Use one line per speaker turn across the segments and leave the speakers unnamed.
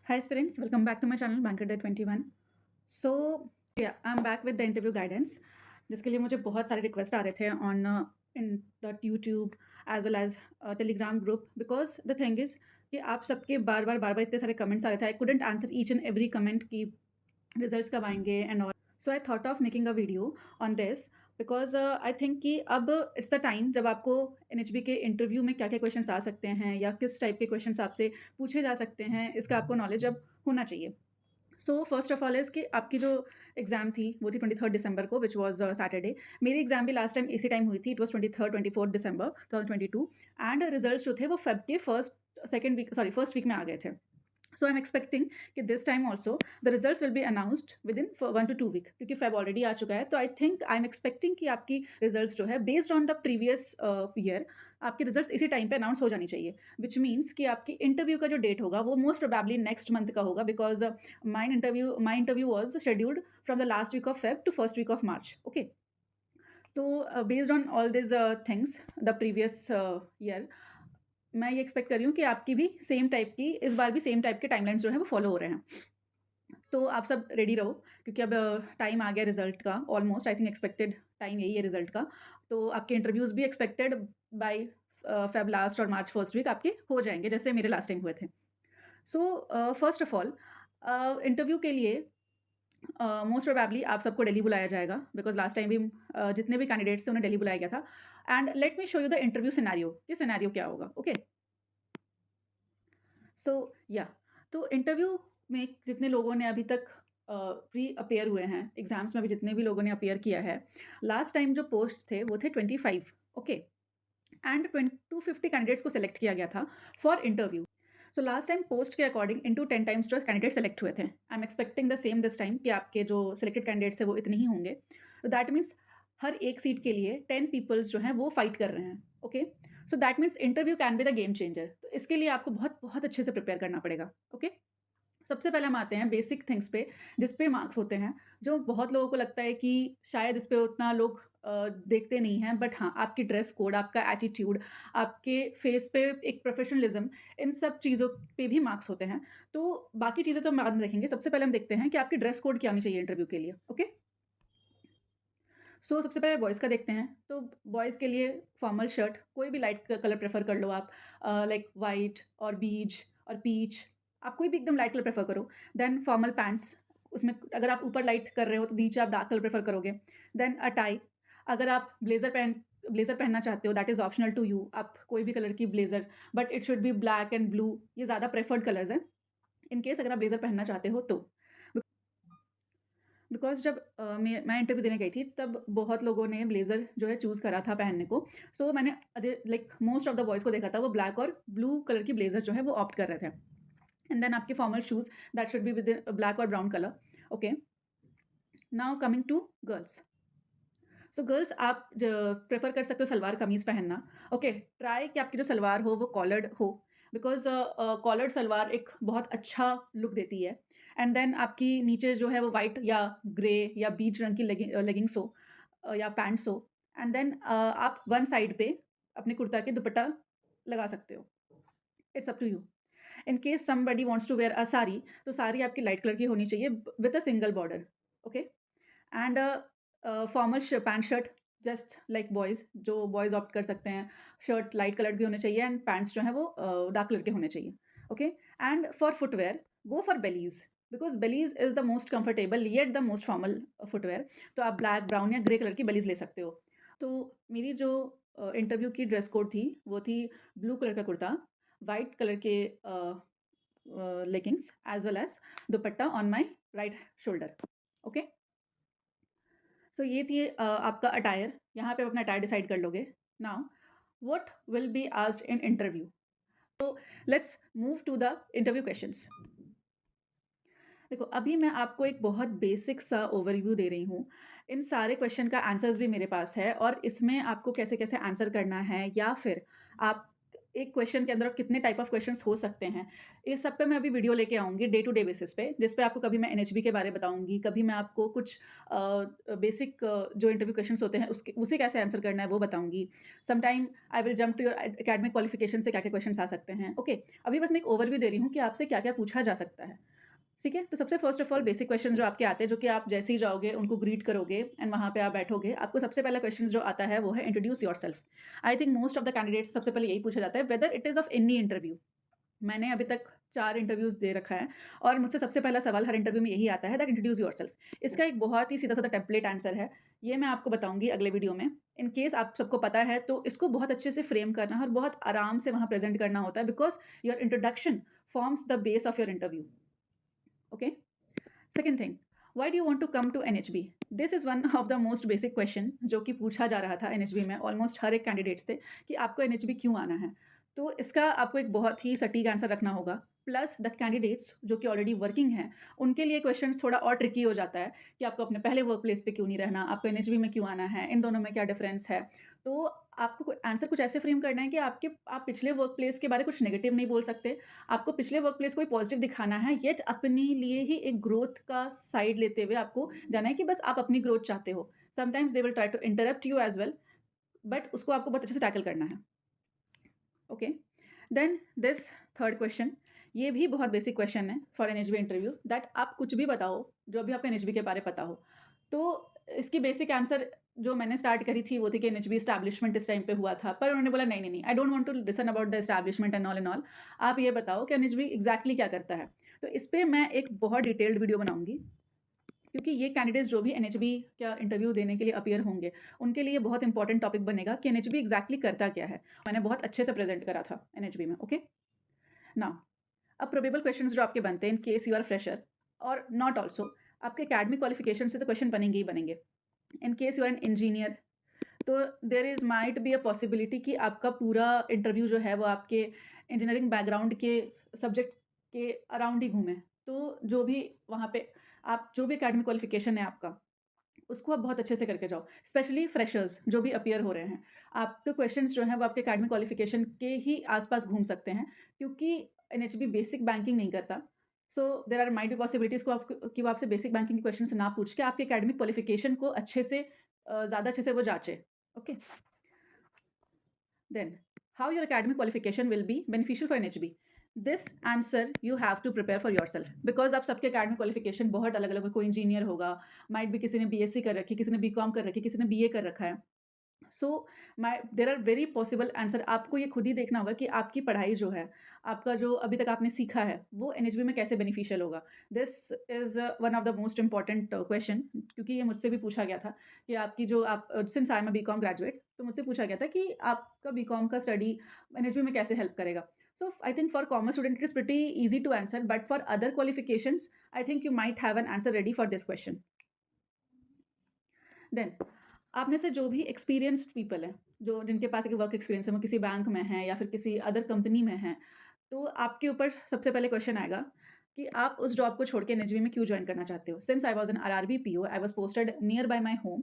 Hi aspirants, welcome back to my channel Banker Day 21. So yeah, I'm back with the interview guidance, जिसके लिए मुझे बहुत सारे request आ रहे थे on in the YouTube as well as Telegram group because the thing is कि आप सबके बार बार इतने सारे कमेंट्स आ रहे थे I couldn't answer each and every comment की रिजल्ट्स कब आएंगे and all. So I thought of making a video on this because I think कि अब इट्स द टाइम जब आपको NHB के इंटरव्यू में क्या क्या क्वेश्चंस आ सकते हैं या किस टाइप के क्वेश्चंस आपसे पूछे जा सकते हैं, इसका आपको नॉलेज अब होना चाहिए. So first of all is कि आपकी जो एग्ज़ाम थी वो थी 23 दिसंबर को, विच वॉज सैटरडे. मेरी एग्ज़ाम भी लास्ट टाइम इसी टाइम हुई थी. It was 23-24 December 2022 and results जो थे वो फेब के फर्स्ट वीक में आ गए थे. सो आई एम एक्सपेक्टिंग कि this time also the results will be announced with in 1 to 2 week, क्योंकि फेब ऑलरेडी आ चुका है. तो I think I am expecting कि आपकी रिजल्ट्स जो है based on the previous year आपके रिजल्ट्स इसी टाइम पे अनाउंस हो जानी चाहिए, विच मीन्स कि आपकी इंटरव्यू का जो डेट होगा वो मोस्ट प्रोबेबली नेक्स्ट मंथ का होगा because my interview was scheduled from the last week of Feb to first week of March. Okay, तो based on all this things the previous year मैं ये expect कर रही हूँ कि आपकी भी सेम टाइप की इस बार भी सेम टाइप के टाइमलाइंस जो है वो फॉलो हो रहे हैं. तो आप सब रेडी रहो क्योंकि अब टाइम आ गया रिजल्ट का. Almost I think expected time यही है रिजल्ट का. तो आपके इंटरव्यूज़ भी एक्सपेक्टेड बाय फेब लास्ट और मार्च फर्स्ट वीक आपके हो जाएंगे जैसे मेरे लास्ट टाइम हुए थे. So first of all interview के लिए मोस्ट प्रोबेबली आप सबको दिल्ली बुलाया जाएगा बिकॉज लास्ट टाइम भी जितने भी कैंडिडेट्स थे उन्हें दिल्ली बुलाया गया था. And let me show you the interview scenario कि सिनेरियो क्या होगा. ओके, सो या तो इंटरव्यू में जितने लोगों ने अभी तक प्री अपेयर हुए हैं एग्जाम्स में, भी जितने भी लोगों ने अपेयर किया है, लास्ट टाइम जो पोस्ट थे वो थे 25. ओके, एंड 250 कैंडिडेट्स को सेलेक्ट किया गया था for interview. So last time post के अकॉर्डिंग इनटू 10 टाइम्स जो कैंडिडेट सेलेक्ट हुए थे. आई am expecting the same this time कि आपके जो सिलेक्टेड कैंडिडेट्स है वो इतने ही होंगे. तो दैट मीन्स हर एक सीट के लिए 10 पीपल्स जो हैं वो फाइट कर रहे हैं. Okay, so that means interview can be the game changer. तो इसके लिए आपको बहुत बहुत अच्छे से प्रिपेयर करना पड़ेगा. ओके, सबसे पहले हम आते हैं बेसिक थिंग्स पे जिस पे मार्क्स होते हैं, जो बहुत लोगों को लगता है कि शायद इस पे उतना लोग देखते नहीं हैं. बट हाँ, आपकी ड्रेस कोड, आपका एटीट्यूड, आपके फेस पे एक प्रोफेशनलिज्म, इन सब चीज़ों पे भी मार्क्स होते हैं. तो बाकी चीज़ें तो हम बाद में देखेंगे. सबसे पहले हम देखते हैं कि आपकी ड्रेस कोड क्या होनी चाहिए इंटरव्यू के लिए. ओके, सो सबसे पहले बॉयज़ का देखते हैं. तो बॉयज़ के लिए फॉर्मल शर्ट, कोई भी लाइट कलर प्रेफर कर लो आप, लाइक वाइट और बीज और पीच, आप कोई भी एकदम लाइट कलर प्रेफर करो. देन फॉर्मल पैंट्स, उसमें अगर आप ऊपर लाइट कर रहे हो तो नीचे आप डार्क कलर प्रेफर करोगे. देन अ टाई, अगर आप ब्लेज़र पहनना चाहते हो that is optional to you. आप कोई भी कलर की blazer, but it should be black and blue, ये ज़्यादा प्रेफर्ड कलर्स हैं इन केस अगर आप ब्लेज़र पहनना चाहते हो तो. बिकॉज़ जब मैं इंटरव्यू देने गई थी तब बहुत लोगों ने ब्लेज़र जो है चूज़ करा था पहनने को. सो मैंने like most of the boys को देखा था वो ब्लैक और ब्लू कलर की ब्लेज़र जो है वो ऑप्ट कर रहे थे. एंड देन आपके formal shoes that should be with black और brown colour. Okay, now coming to girls. So girls आप प्रेफर कर सकते हो सलवार कमीज़ पहनना. ओके, ट्राई कि आपकी जो सलवार हो वो कॉलर्ड हो बिकॉज कॉलर्ड सलवार एक बहुत अच्छा लुक देती है. एंड देन आपकी नीचे जो है वो वाइट या ग्रे या बीच रंग की लेगिंग्स हो या पैंट्स हो. एंड देन आप वन साइड पे अपने कुर्ता के दुपट्टा लगा सकते हो. It's up to you. In case somebody wants to wear a sari, तो साड़ी आपकी लाइट कलर की होनी चाहिए with a single border. Okay, and formal pant shirt just like boys, जो बॉयज़ ऑप्ट कर सकते हैं. शर्ट लाइट कलर के होने चाहिए एंड पैंट्स जो हैं वो डार्क कलर के होने चाहिए. Okay, and for footwear go for bellies because bellies is the most comfortable yet the most formal footwear. तो आप ब्लैक, ब्राउन या ग्रे कलर की बेलीज़ ले सकते हो. तो मेरी जो इंटरव्यू की ड्रेस कोड थी वो थी ब्लू कलर का कुर्ता, वाइट कलर के leggings as well as dupatta on my right shoulder. Okay, so ये थी आपका अटायर. यहाँ पे आप अपना अटायर डिसाइड कर लोगे. Now what will be asked in interview. तो let's move to the interview questions. देखो, अभी मैं आपको एक बहुत बेसिक सा ओवरव्यू दे रही हूँ. इन सारे क्वेश्चन का आंसर्स भी मेरे पास है और इसमें आपको कैसे कैसे आंसर करना है या फिर आप एक क्वेश्चन के अंदर कितने टाइप ऑफ क्वेश्चंस हो सकते हैं, इस सब पे मैं अभी वीडियो लेके आऊँगी डे टू डे बेसिस पे, जिस पे आपको कभी मैं एनएचबी के बारे में बताऊँगी, कभी मैं आपको कुछ बेसिक जो इंटरव्यू क्वेश्चंस होते हैं उसे कैसे आंसर करना है वो बताऊँगी। Sometime I will jump to your academic qualification से क्या-क्या क्वेश्चंस आ सकते हैं, ओके। अभी बस मैं एक ओवरव्यू दे रही हूँ कि आपसे क्या-क्या पूछा जा सकता है। ठीक है? तो सबसे first of all basic question जो आपके आते हैं, जो कि आप जैसे ही जाओगे, उनको ग्रीट करोगे एंड वहाँ पे आप बैठोगे, आपको सबसे पहला क्वेश्चन जो आता है, वो है introduce yourself. I think most of the candidates सबसे पहले यही पूछा जाता है, whether it is of any interview. मैंने अभी तक 4 इंटरव्यूज़ दे रखा है और मुझसे सबसे पहला सवाल हर इंटरव्यू में यही आता है दैट इंट्रोड्यूस योरसेल्फ। इसका एक बहुत ही सीधा-साधा टेम्पलेट आंसर है, ये मैं आपको बताऊँगी अगले वीडियो में। इन केस आप सबको पता है, तो इसको बहुत अच्छे से फ्रेम करना है और बहुत आराम से वहाँ प्रेज़ेंट करना होता है because your introduction forms the base of your interview, okay? Second thing, why do you want to come to NHB? This is one of the most basic question जो कि पूछा जा रहा था एनएचबी में, ऑलमोस्ट हर एक कैंडिडेट्स थे कि आपको एनएचबी क्यों आना है? तो इसका आपको एक बहुत ही सटीक आंसर रखना होगा। प्लस द कैंडिडेट्स जो कि ऑलरेडी वर्किंग हैं, उनके लिए क्वेश्चंस थोड़ा और ट्रिकी हो जाता है कि आपको अपने पहले वर्क प्लेस पे क्यों नहीं रहना, आपको एनएचबी में क्यों आना है, इन दोनों में क्या डिफरेंस है? तो आपको आंसर कुछ ऐसे फ्रेम करना है कि आप पिछले वर्क प्लेस के बारे में कुछ नेगेटिव नहीं बोल सकते, आपको पिछले वर्क प्लेस को भी पॉजिटिव दिखाना है, येट अपने लिए ही एक ग्रोथ का साइड लेते हुए आपको जाना है कि बस आप अपनी ग्रोथ चाहते हो। Sometimes they will try to interrupt you as well, but उसको आपको बहुत अच्छे से टैकल करना है। Okay, then this third question, ये भी बहुत बेसिक क्वेश्चन है फॉर एनएचबी इंटरव्यू, दैट आप कुछ भी बताओ जो भी आपको एनएचबी के बारे में पता हो। तो इसकी बेसिक आंसर जो मैंने स्टार्ट करी थी वो थी कि एनएचबी एस्टैब्लिशमेंट इस टाइम पे हुआ था, पर उन्होंने बोला नहीं नहीं नहीं, I don't want to listen about the establishment and all. आप ये बताओ कि एनएचबी एग्जैक्टली क्या करता है। तो इस पे मैं एक बहुत डिटेल्ड वीडियो बनाऊंगी, क्योंकि ये कैंडिडेट्स जो भी एनएचबी का इंटरव्यू देने के लिए अपीयर होंगे, उनके लिए बहुत इंपॉर्टेंट टॉपिक बनेगा कि एनएचबी एग्जैक्टली करता क्या है। मैंने बहुत अच्छे से प्रेजेंट करा था एनएचबी में, ओके। नाउ, अब प्रोबेबल क्वेश्चंस जो आपके बनते हैं in case you are fresher और नॉट ऑल्सो, आपके एकेडमिक क्वालिफिकेशन से तो क्वेश्चन बनेंगे ही बनेंगे। In case you are an engineer, तो there is might be a possibility कि आपका पूरा इंटरव्यू जो है वो आपके इंजीनियरिंग बैकग्राउंड के सब्जेक्ट के अराउंड ही घूमे। तो जो भी वहाँ पे आप जो भी एकेडमिक क्वालिफिकेशन है आपका, उसको आप बहुत अच्छे से करके जाओ। स्पेशली फ्रेशर्स जो भी अपीयर हो रहे हैं, आपके क्वेश्चंस जो हैं वो आपके एकेडमिक क्वालिफिकेशन के ही आस-पास घूम सकते हैं, क्योंकि एनएचबी बेसिक बैंकिंग नहीं करता। So there are might be possibilities कि वो आपसे बेसिक बैंकिंग के क्वेश्चंस ना पूछ के आपके एकेडमिक क्वालिफिकेशन को अच्छे से ज़्यादा अच्छे से वो जाँचे। Okay? Then, how your academic qualification will be beneficial for NHB? This answer you have to prepare for yourself, because आप सबके academic qualification बहुत अलग-अलग है। कोई इंजीनियर होगा, माइट भी किसी ने बीएससी कर रखी है, किसी ने बीकॉम कर रखी है, किसी ने बीए कर रखा है। So there are very possible answer. आपको ये खुद ही देखना होगा कि आपकी पढ़ाई जो है, आपका जो अभी तक आपने सीखा है, वो एनएचबी में कैसे बेनिफिशियल होगा। This is one of the most important question, क्योंकि ये मुझसे भी पूछा गया था कि आपकी जो आप since I am a BCom graduate, तो मुझसे पूछा गया था कि आपका बीकॉम का स्टडी एनएचबी में कैसे हेल्प करेगा। So I think for commerce student it is pretty easy to answer, but for other qualifications I think you might have an answer ready for this question. Then, आप में से जो भी experienced people हैं, जो जिनके पास एक वर्क एक्सपीरियंस है, वो किसी बैंक में हैं या फिर किसी अदर कंपनी में हैं, तो आपके ऊपर सबसे पहले क्वेश्चन आएगा कि आप उस जॉब को छोड़ के एनएचबी में क्यों जॉइन करना चाहते हो? Since I was an RRB PO, I was posted near by my home.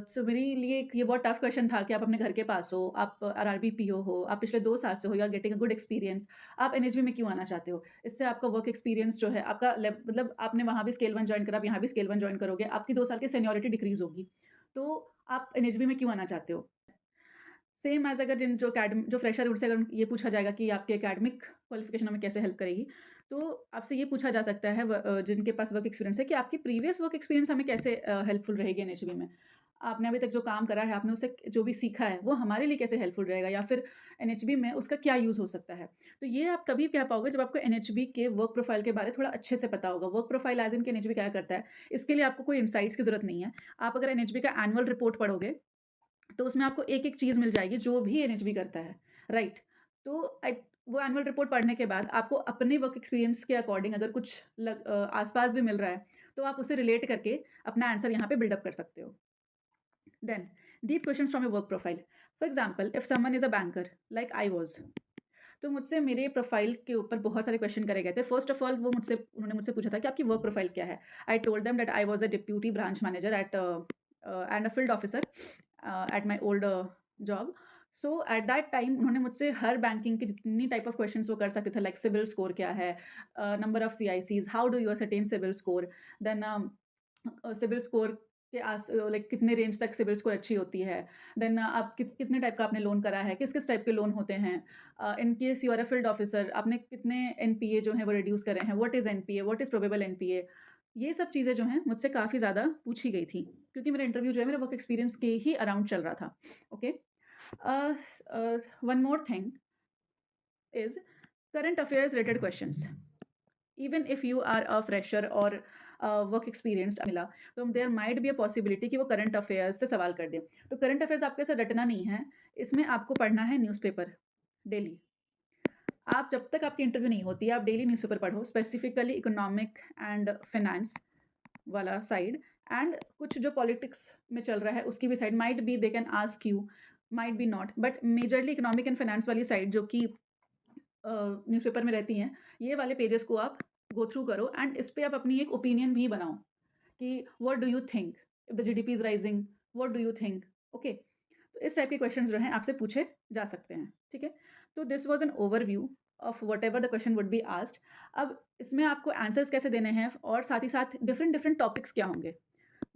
So मेरे लिए ये बहुत टफ क्वेश्चन था कि आप अपने घर के पास हो, आप आरआरबी पीओ हो, आप पिछले 2 साल से हो, you are getting a good experience, आप एनएचबी में क्यों आना चाहते हो? इससे आपका वर्क एक्सपीरियंस जो है, आपका मतलब आपने वहाँ भी स्केल 1 जॉइन करा, आप यहाँ भी स्केल 1 जॉइन करोगे, आपकी 2 साल की सीनियॉरिटी डिक्रीज़ होगी। तो आप एनएचबी में क्यों आना चाहते हो? सेम एज़ अगर जो फ्रेशर है, उनसे अगर ये पूछा जाएगा कि आपके एकेडमिक क्वालिफ़िकेशन हमें कैसे हेल्प करेगी, तो आपसे ये पूछा जा सकता है जिनके पास वर्क एक्सपीरियंस है कि आपकी प्रीवियस वर्क एक्सपीरियंस हमें कैसे हेल्पफुल रहेगी एनएचबी में। आपने अभी तक जो काम करा है, आपने उससे जो भी सीखा है, वो हमारे लिए कैसे हेल्पफुल रहेगा, या फिर एनएचबी में उसका क्या यूज़ हो सकता है। तो ये आप तभी कह पाओगे जब आपको एनएचबी के वर्क प्रोफाइल के बारे थोड़ा अच्छे से पता होगा। वर्क प्रोफाइल एज़ इन कि एनएचबी क्या करता है, इसके लिए आपको कोई इनसाइट्स की ज़रूरत नहीं है। आप अगर एनएचबी का एनुअल रिपोर्ट पढ़ोगे, तो उसमें आपको एक-एक चीज़ मिल जाएगी जो भी एनएचबी करता है, राइट? तो वो एनुअल रिपोर्ट पढ़ने के बाद आपको अपने वर्क एक्सपीरियंस के अकॉर्डिंग अगर कुछ आस-पास भी मिल रहा है, तो आप उसे रिलेट करके अपना आंसर यहाँ पे बिल्ड अप कर सकते हो। Then, deep questions from your work profile. For example, if someone is a banker like I was, तो मुझसे मेरे प्रोफाइल के ऊपर बहुत सारे क्वेश्चन करे गए थे। फर्स्ट ऑफ ऑल उन्होंने मुझसे पूछा था कि आपकी वर्क प्रोफाइल क्या है? I told them that I was a deputy branch manager eight and a field officer at my old job. So at that time उन्होंने मुझसे हर बैंकिंग की जितनी टाइप ऑफ क्वेश्चंस वो कर सकते थे, लाइक सिबिल स्कोर क्या है, नंबर ऑफ सीआईसीज, how do you ascertain CIBIL score, then CIBIL score के लाइक कितने रेंज तक सिबिल स्कोर अच्छी होती है, देन आप कितने टाइप का आपने लोन करा है, किस किस टाइप के लोन होते हैं, in case you are a field officer आपने कितने एनपीए जो है वो रिड्यूस करे हैं, what is NPA, what is probable NPA. ये सब चीज़ें जो हैं मुझसे काफ़ी ज़्यादा पूछी गई थी, क्योंकि मेरा इंटरव्यू जो है मेरे वर्क एक्सपीरियंस के ही अराउंड चल रहा था। Okay, one more thing is current affairs related questions. Even if you are a fresher or work experienced मिला, तो there might be a possibility कि वो करंट अफेयर्स से सवाल कर दें। तो करंट अफेयर्स आपके साथ रटना नहीं है, इसमें आपको पढ़ना है न्यूज़पेपर डेली। आप जब तक आपकी इंटरव्यू नहीं होती आप डेली न्यूज़पेपर पढ़ो, स्पेसिफिकली इकोनॉमिक एंड फाइनेंस वाला साइड, एंड कुछ जो पॉलिटिक्स में चल रहा है उसकी भी side, might be they can ask you, might be not, but majorly economic and finance वाली साइड जो कि न्यूज़पेपर में रहती हैं, ये वाले पेजेस को आप गो थ्रू करो एंड इस पे आप अपनी एक ओपिनियन भी बनाओ कि what do you think if the GDP is rising, what do you think. Okay, तो इस टाइप के क्वेश्चंस जो हैं आपसे पूछे जा सकते हैं। ठीक है, तो this was an overview of what ever the question would be asked. अब इसमें आपको आंसर्स कैसे देने हैं और साथ ही साथ डिफरेंट डिफरेंट टॉपिक्स क्या होंगे,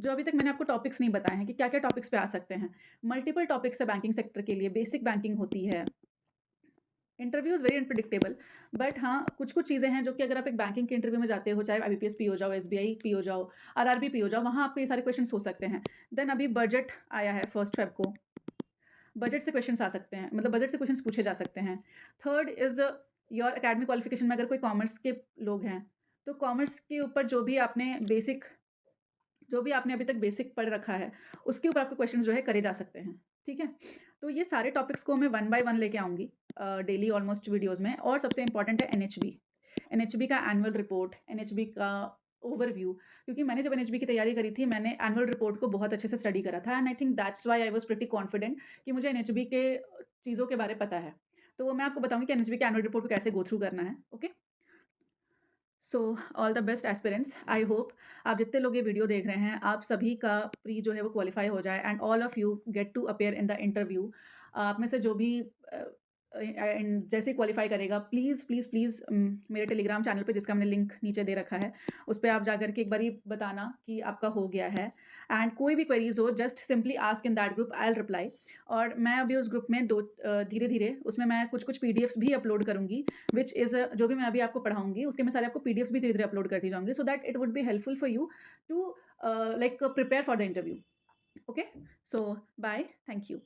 जो अभी तक मैंने आपको टॉपिक्स नहीं बताए हैं कि क्या क्या टॉपिक्स पे आ सकते हैं। मल्टीपल टॉपिक्स है बैंकिंग सेक्टर के लिए, बेसिक बैंकिंग होती है, interview is very unpredictable, but हाँ कुछ कुछ चीज़ें हैं जो कि अगर आप एक बैंकिंग के इंटरव्यू में जाते हो, चाहे आईबीपीएस पी हो जाओ, एसबीआई पी हो जाओ, आरआरबी पी हो जाओ, वहाँ आपको ये सारे क्वेश्चन हो सकते हैं। देन अभी बजट आया है 1 फेब को, बजट से क्वेश्चन आ सकते हैं, मतलब बजट से क्वेश्चन पूछे जा सकते हैं। Third is your academic qualification में अगर कोई कॉमर्स के लोग हैं तो कॉमर्स के ऊपर जो भी आपने अभी तक बेसिक पढ़ रखा है उसके ऊपर आपके क्वेश्चंस जो है करे जा सकते हैं। ठीक है, तो ये सारे टॉपिक्स को मैं वन बाय वन लेके आऊँगी डेली ऑलमोस्ट वीडियोज़ में। और सबसे इंपॉर्टेंट है एनएचबी का एनुअल रिपोर्ट, एनएचबी का ओवरव्यू, क्योंकि मैंने जब एनएचबी की तैयारी करी थी मैंने एनुअल रिपोर्ट को बहुत अच्छे से स्टडी करा था, and I think that's why I was pretty confident कि मुझे एनएचबी के चीज़ों के बारे पता है। तो मैं आपको बताऊँगी कि एनएचबी के एनुअल रिपोर्ट को कैसे गो थ्रू करना है। Okay, so all the best aspirants. I hope आप जितने लोग ये वीडियो देख रहे हैं आप सभी का प्री जो है वो क्वालिफाई हो जाए and all of you get to appear in the interview. आप में से जो भी जैसे क्वालिफाई करेगा प्लीज़ प्लीज़ प्लीज़ मेरे टेलीग्राम चैनल पे जिसका मैंने लिंक नीचे दे रखा है उस पर आप जाकर के एक बारी बताना कि आपका हो गया है, एंड कोई भी क्वेरीज हो just simply ask in that group, I will reply. और मैं अभी उस ग्रुप में धीरे धीरे उसमें मैं कुछ कुछ पीडीएफ्स भी अपलोड करूँगी, विच इज़ जो भी मैं अभी आपको पढ़ाऊँगी उसके मैं सारे आपको पीडीएफ्स भी धीरे धीरे अपलोड करती जाऊँगी, so that it would be helpful for you to like prepare for the interview. Okay, so bye, thank you.